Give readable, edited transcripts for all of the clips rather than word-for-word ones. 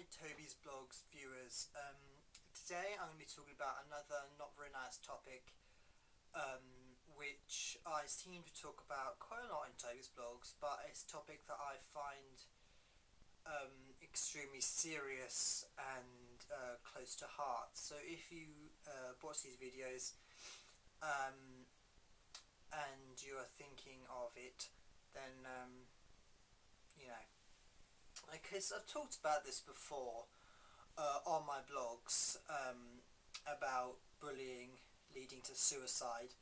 Hi Tobysblogs viewers, today I'm going to be talking about another not very nice topic, which I seem to talk about quite a lot in Tobysblogs, but it's a topic that I find extremely serious and close to heart. So if you watch these videos and you are thinking of it, then you know, because I've talked about this before on my blogs about bullying leading to suicide,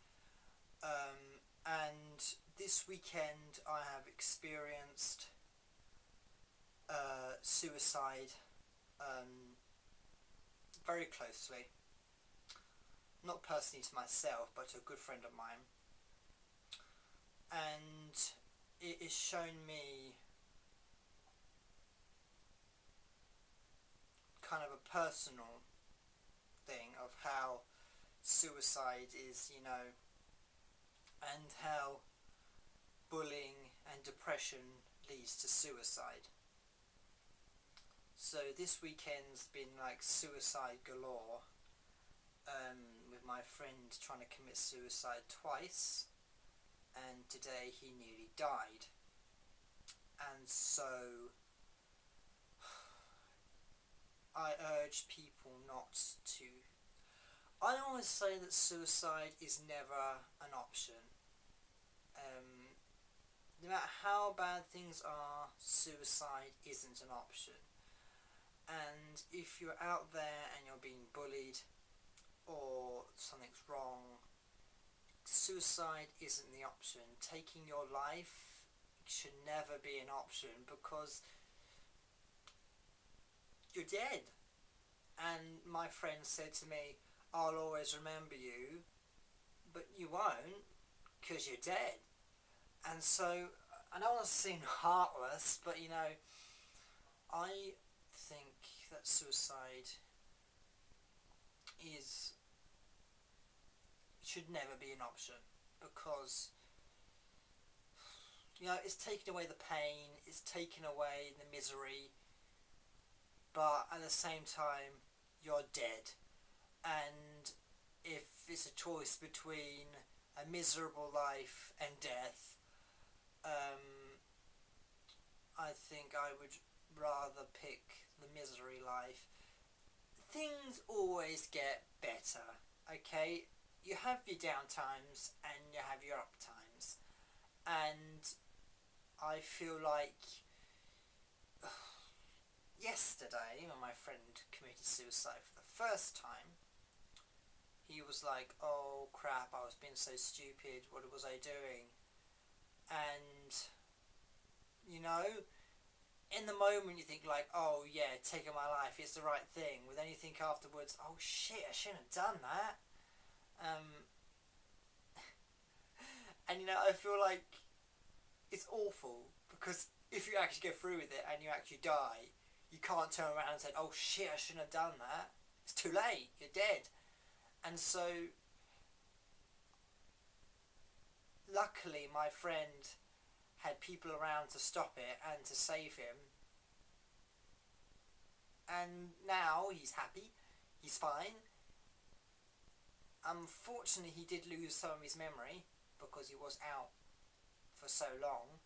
and this weekend I have experienced suicide very closely, not personally to myself but to a good friend of mine, and it has shown me kind of a personal thing of how suicide is, and how bullying and depression leads to suicide. So this weekend's been like suicide galore, with my friend trying to commit suicide twice, and today he nearly died. And so I urge people not to. I always say that suicide is never an option. No matter how bad things are, suicide isn't an option. And if you're out there and you're being bullied or something's wrong, suicide isn't the option. Taking your life should never be an option, because you're dead. And my friend said to me, "I'll always remember you," but you won't, because you're dead. And so, I don't want to seem heartless, but I think that suicide should never be an option, because it's taking away the pain, it's taking away the misery, but at the same time you're dead. And if it's a choice between a miserable life and death, I think I would rather pick the misery life. Things always get better, okay? You have your down times and you have your up times, and I feel like yesterday when my friend committed suicide for the first time, he was like, "Oh crap, I was being so stupid, what was I doing?" And in the moment you think like, "Oh yeah, taking my life, it's the right thing," but then you think afterwards, "Oh shit, I shouldn't have done that." And I feel like it's awful, because if you actually go through with it and you actually die, you can't turn around and say, "Oh shit, I shouldn't have done that." It's too late, you're dead. And so luckily my friend had people around to stop it and to save him, and now he's happy, he's fine. Unfortunately he did lose some of his memory because he was out for so long,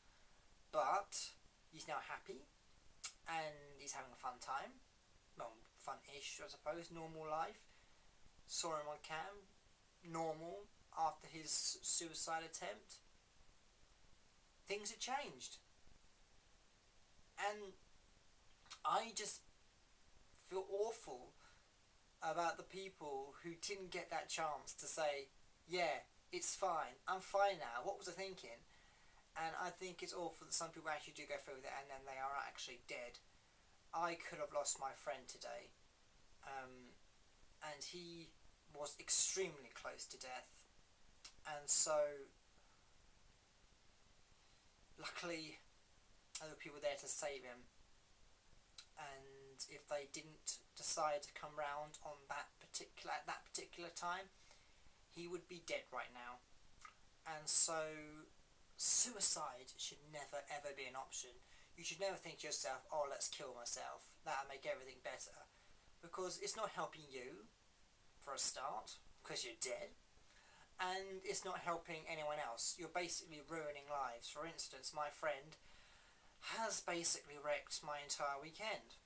but he's now happy and he's having a fun time. Well, fun-ish, I suppose. Normal life. Saw him on cam, normal, after his suicide attempt. Things had changed, and I just feel awful about the people who didn't get that chance to say, "Yeah, it's fine, I'm fine now, what was I thinking?" And I think it's awful that some people actually do go through with it and then they are actually dead. I could have lost my friend today, and he was extremely close to death, and so luckily there were people there to save him. And if they didn't decide to come round at that particular time, he would be dead right now. And so suicide should never ever be an option. You should never think to yourself, oh, let's kill myself, that'll make everything better. Because it's not helping you, for a start, because you're dead. And it's not helping anyone else. You're basically ruining lives. For instance, my friend has basically wrecked my entire weekend.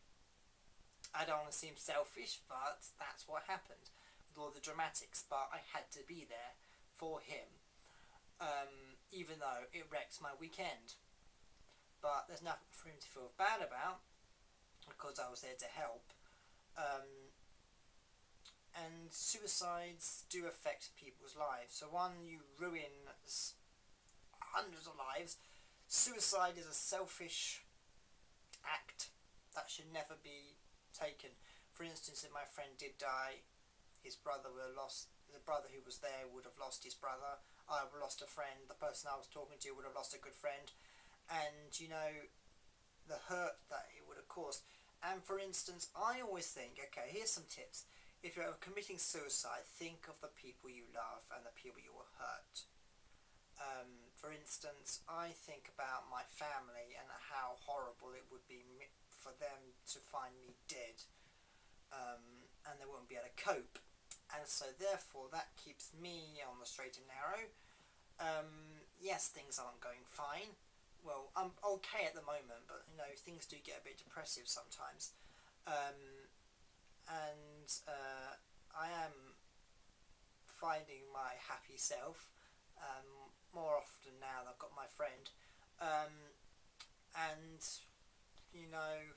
I don't want to seem selfish, but that's what happened with all the dramatics. But I had to be there for him, even though it wrecked my weekend. But there's nothing for him to feel bad about, because I was there to help. And suicides do affect people's lives. So one, you ruin hundreds of lives. Suicide is a selfish act that should never be taken. For instance, if my friend did die, his brother would have lost, the brother who was there would have lost his brother. I would have lost a friend. The person I was talking to would have lost a good friend. And, you know, the hurt that it would have caused. And for instance, I always think, okay, here's some tips. If you're committing suicide, think of the people you love and the people you will hurt. For instance, I think about my family and how horrible it would be for them to find me dead, and they wouldn't be able to cope. And so therefore that keeps me on the straight and narrow. Yes, things aren't going fine. Well, I'm okay at the moment, but you know, things do get a bit depressive sometimes. And I am finding my happy self more often now that I've got my friend. And, you know,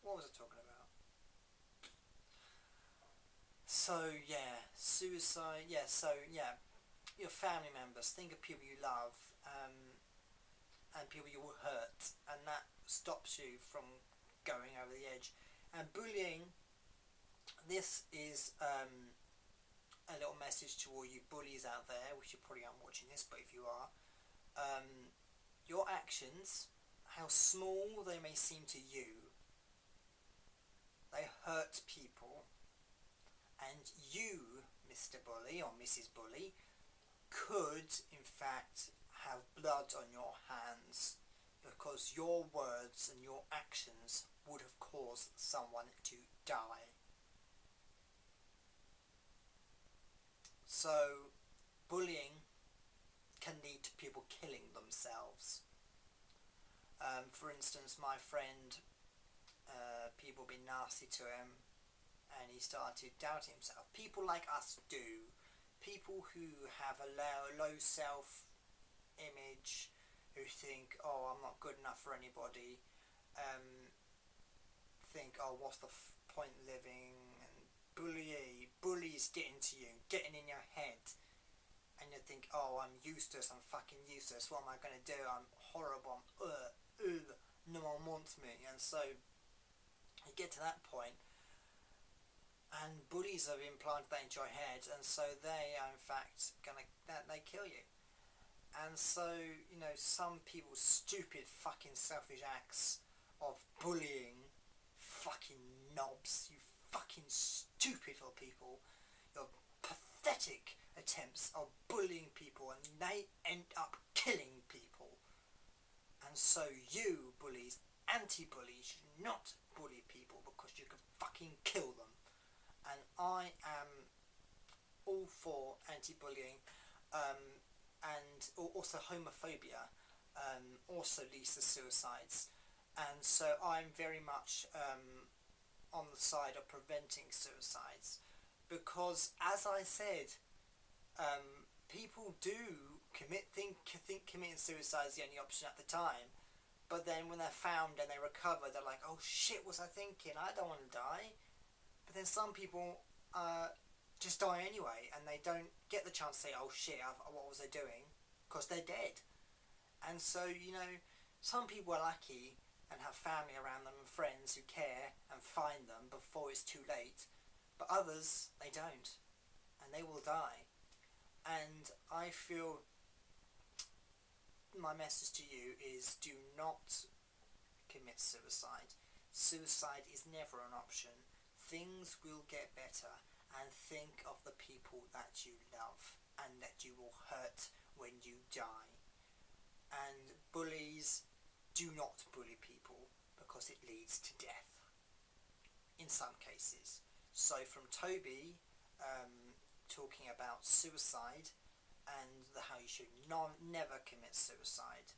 what was I talking about? So, yeah, suicide, yeah, so, yeah, your family members, think of people you love, and people you will hurt, and that stops you from going over the edge. And bullying, this is a little message to all you bullies out there, which you probably aren't watching this, but if you are, your actions, how small they may seem to you, they hurt people, and you, Mr. Bully or Mrs. Bully, could in fact have blood on your hands, because your words and your actions would have caused someone to die. So, bullying can lead to people killing themselves. For instance, my friend, people being nasty to him, and he started doubting himself. People like us do. People who have a low self-image, who think, oh, I'm not good enough for anybody, think, oh, what's the point living, and bullies getting to you, getting in your head, and you think, oh, I'm useless, I'm fucking useless, what am I going to do, I'm horrible, no one wants me. And so you get to that point, and bullies have implanted that into your head, and so they are in fact they kill you. And so, you know, some people's stupid fucking selfish acts of bullying, fucking knobs, you fucking stupid little people, your pathetic attempts of bullying people, and they end up killing people. And so you, bullies, anti-bullies, should not bully people, because you can fucking kill them. And I am all for anti-bullying, and also homophobia also leads to suicides. And so I'm very much on the side of preventing suicides, because, as I said, people do think committing suicide is the only option at the time, but then when they're found and they recover, they're like, oh shit, what was I thinking? I don't want to die. But then some people just die anyway, and they don't get the chance to say, oh shit, what was I doing? Because they're dead. And so, you know, some people are lucky and have family around them and friends who care and find them before it's too late. But others, they don't. And they will die. And I feel my message to you is, do not commit suicide. Suicide is never an option. Things will get better, and think of the people that you love and that you will hurt when you die. And bullies, do not bully people because it leads to death in some cases. So from Toby talking about suicide and how you should never commit suicide,